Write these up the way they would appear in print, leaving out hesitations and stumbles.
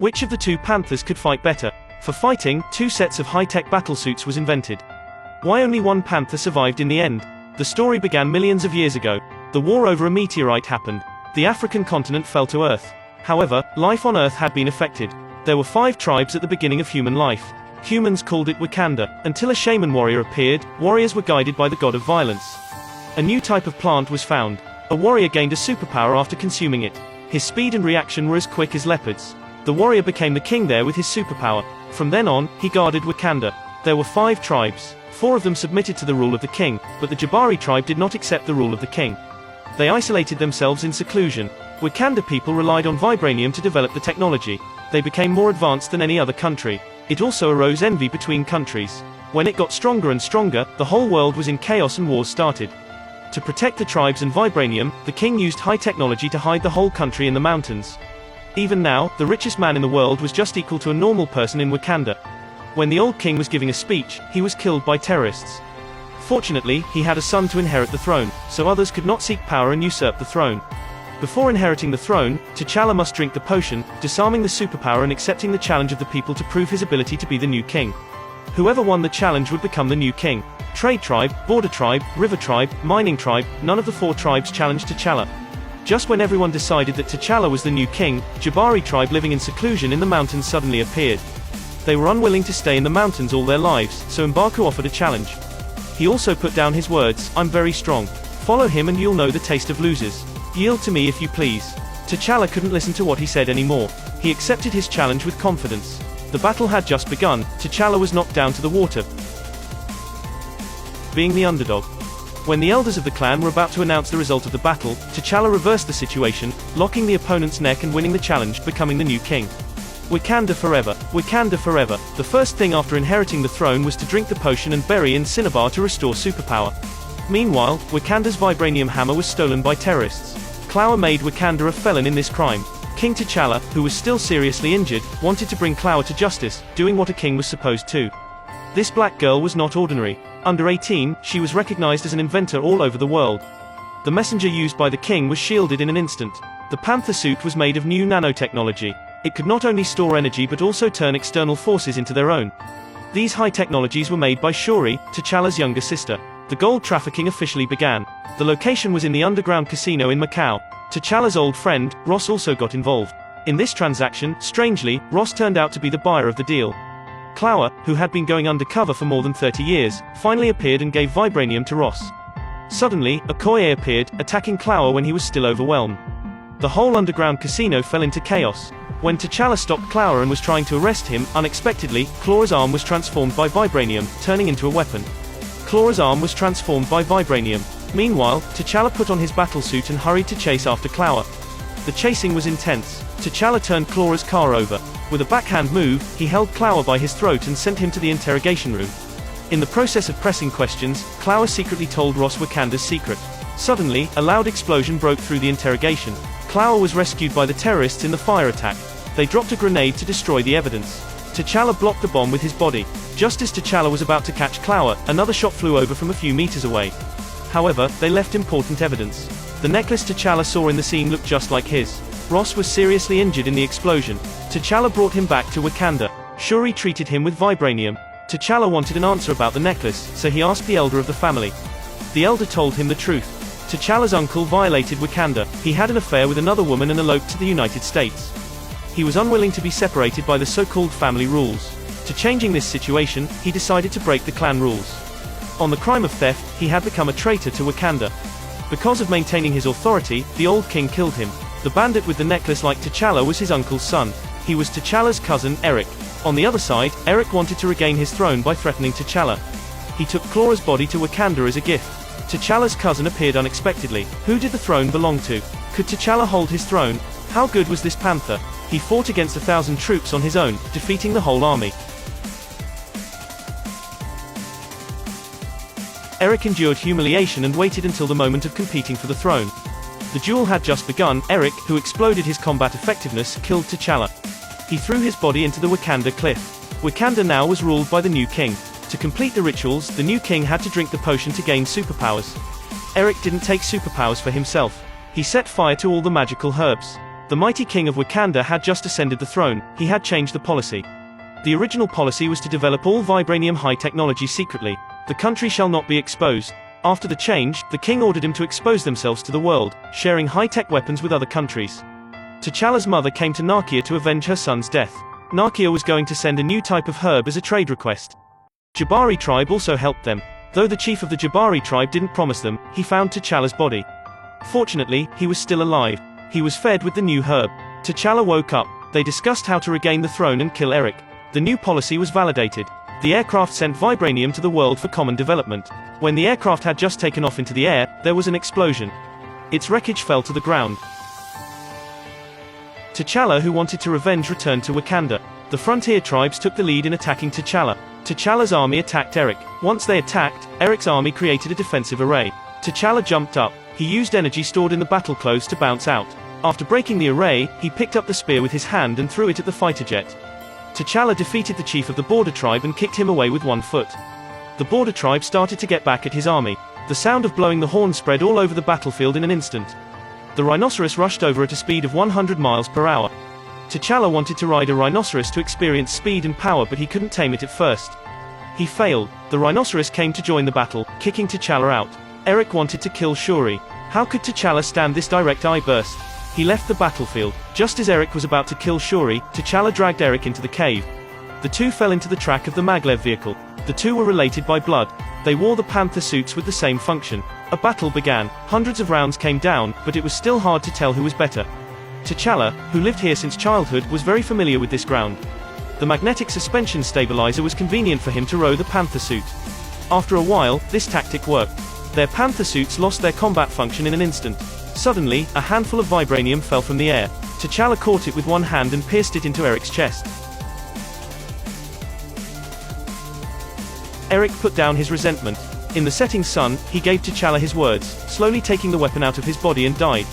Which of the two Panthers could fight better? For fighting, 2 sets of high-tech battlesuits was invented. Why only one Panther survived in the end? The story began millions of years ago. The war over a meteorite happened. The African continent fell to Earth. However, life on Earth had been affected. There were 5 tribes at the beginning of human life. Humans called it Wakanda. Until a shaman warrior appeared, warriors were guided by the god of violence. A new type of plant was found. A warrior gained a superpower after consuming it. His speed and reaction were as quick as leopards. The warrior became the king there with his superpower. From then on, he guarded Wakanda. There were 5 tribes. 4 of them submitted to the rule of the king, but the Jabari tribe did not accept the rule of the king. They isolated themselves in seclusion. Wakanda people relied on vibranium to develop the technology. They became more advanced than any other country. It also arose envy between countries. When it got stronger and stronger, the whole world was in chaos and wars started. To protect the tribes and vibranium, the king used high technology to hide the whole country in the mountains. Even now, the richest man in the world was just equal to a normal person in Wakanda. When the old king was giving a speech, he was killed by terrorists. Fortunately, he had a son to inherit the throne, so others could not seek power and usurp the throne. Before inheriting the throne, T'Challa must drink the potion, disarming the superpower and accepting the challenge of the people to prove his ability to be the new king. Whoever won the challenge would become the new king. Trade tribe, border tribe, river tribe, mining tribe, none of the 4 tribes challenged T'Challa. Just when everyone decided that T'Challa was the new king, Jabari tribe living in seclusion in the mountains suddenly appeared. They were unwilling to stay in the mountains all their lives, so M'Baku offered a challenge. He also put down his words, "I'm very strong. Follow him and you'll know the taste of losers. Yield to me if you please." T'Challa couldn't listen to what he said anymore. He accepted his challenge with confidence. The battle had just begun. T'Challa was knocked down to the water, being the underdog. When the elders of the clan were about to announce the result of the battle, T'Challa reversed the situation, locking the opponent's neck and winning the challenge, becoming the new king. Wakanda forever. Wakanda forever. The first thing after inheriting the throne was to drink the potion and bury in cinnabar to restore superpower. Meanwhile, Wakanda's vibranium hammer was stolen by terrorists. Klaue made Wakanda a felon in this crime. King T'Challa, who was still seriously injured, wanted to bring Klaue to justice, doing what a king was supposed to. This black girl was not ordinary. Under 18, she was recognized as an inventor all over the world. The messenger used by the king was shielded in an instant. The Panther suit was made of new nanotechnology. It could not only store energy but also turn external forces into their own. These high technologies were made by Shuri, T'Challa's younger sister. The gold trafficking officially began. The location was in the underground casino in Macau. T'Challa's old friend, Ross, also got involved. In this transaction, strangely, Ross turned out to be the buyer of the deal. Klaue, who had been going undercover for more than 30 years, finally appeared and gave vibranium to Ross. Suddenly, Okoye appeared, attacking Klaue when he was still overwhelmed. The whole underground casino fell into chaos. When T'Challa stopped Klaue and was trying to arrest him, unexpectedly, Klaue's arm was transformed by vibranium, turning into a weapon. Klaue's arm was transformed by vibranium. Meanwhile, T'Challa put on his battlesuit and hurried to chase after Klaue. The chasing was intense. T'Challa turned Klaue's car over. With a backhand move, he held Klaue by his throat and sent him to the interrogation room. In the process of pressing questions, Klaue secretly told Ross Wakanda's secret. Suddenly, a loud explosion broke through the interrogation. Klaue was rescued by the terrorists in the fire attack. They dropped a grenade to destroy the evidence. T'Challa blocked the bomb with his body. Just as T'Challa was about to catch Klaue, another shot flew over from a few meters away. However, they left important evidence. The necklace T'Challa saw in the scene looked just like his. Ross was seriously injured in the explosion. T'Challa brought him back to Wakanda. Shuri treated him with vibranium. T'Challa wanted an answer about the necklace, so he asked the elder of the family. The elder told him the truth. T'Challa's uncle violated Wakanda. He had an affair with another woman and eloped to the United States. He was unwilling to be separated by the so-called family rules. To changing this situation, he decided to break the clan rules. On the crime of theft, he had become a traitor to Wakanda. Because of maintaining his authority, the old king killed him. The bandit with the necklace like T'Challa was his uncle's son. He was T'Challa's cousin, Eric. On the other side, Eric wanted to regain his throne by threatening T'Challa. He took Klaue's body to Wakanda as a gift. T'Challa's cousin appeared unexpectedly. Who did the throne belong to? Could T'Challa hold his throne? How good was this Panther? He fought against 1,000 troops on his own, defeating the whole army. Eric endured humiliation and waited until the moment of competing for the throne. The duel had just begun. Eric, who exploded his combat effectiveness, killed T'Challa. He threw his body into the Wakanda cliff. Wakanda now was ruled by the new king. To complete the rituals, the new king had to drink the potion to gain superpowers. Eric didn't take superpowers for himself. He set fire to all the magical herbs. The mighty king of Wakanda had just ascended the throne. He had changed the policy. The original policy was to develop all vibranium high technology secretly. The country shall not be exposed. After the change, the king ordered him to expose themselves to the world, sharing high-tech weapons with other countries. T'Challa's mother came to Nakia to avenge her son's death. Nakia was going to send a new type of herb as a trade request. Jabari Tribe also helped them. Though the chief of the Jabari Tribe didn't promise them, he found T'Challa's body. Fortunately, he was still alive. He was fed with the new herb. T'Challa woke up. They discussed how to regain the throne and kill Eric. The new policy was validated. The aircraft sent vibranium to the world for common development. When the aircraft had just taken off into the air, there was an explosion. Its wreckage fell to the ground. T'Challa, who wanted to revenge, returned to Wakanda. The frontier tribes took the lead in attacking T'Challa. T'Challa's army attacked Eric. Once they attacked, Eric's army created a defensive array. T'Challa jumped up. He used energy stored in the battle clothes to bounce out. After breaking the array, he picked up the spear with his hand and threw it at the fighter jet. T'Challa defeated the chief of the border tribe and kicked him away with 1 foot. The border tribe started to get back at his army. The sound of blowing the horn spread all over the battlefield in an instant. The rhinoceros rushed over at a speed of 100 miles per hour. T'Challa wanted to ride a rhinoceros to experience speed and power, but he couldn't tame it at first. He failed. The rhinoceros came to join the battle, kicking T'Challa out. Eric wanted to kill Shuri. How could T'Challa stand this direct eye burst? He left the battlefield. Just as Eric was about to kill Shuri, T'Challa dragged Eric into the cave. The two fell into the track of the maglev vehicle. The two were related by blood. They wore the Panther suits with the same function. A battle began. Hundreds of rounds came down, but it was still hard to tell who was better. T'Challa, who lived here since childhood, was very familiar with this ground. The magnetic suspension stabilizer was convenient for him to row the Panther suit. After a while, this tactic worked. Their Panther suits lost their combat function in an instant. Suddenly, a handful of vibranium fell from the air. T'Challa caught it with one hand and pierced it into Eric's chest. Eric put down his resentment. In the setting sun, he gave T'Challa his words, slowly taking the weapon out of his body, and died.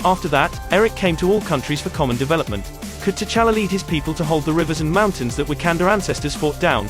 After that, Eric came to all countries for common development. Could T'Challa lead his people to hold the rivers and mountains that Wakanda ancestors fought down?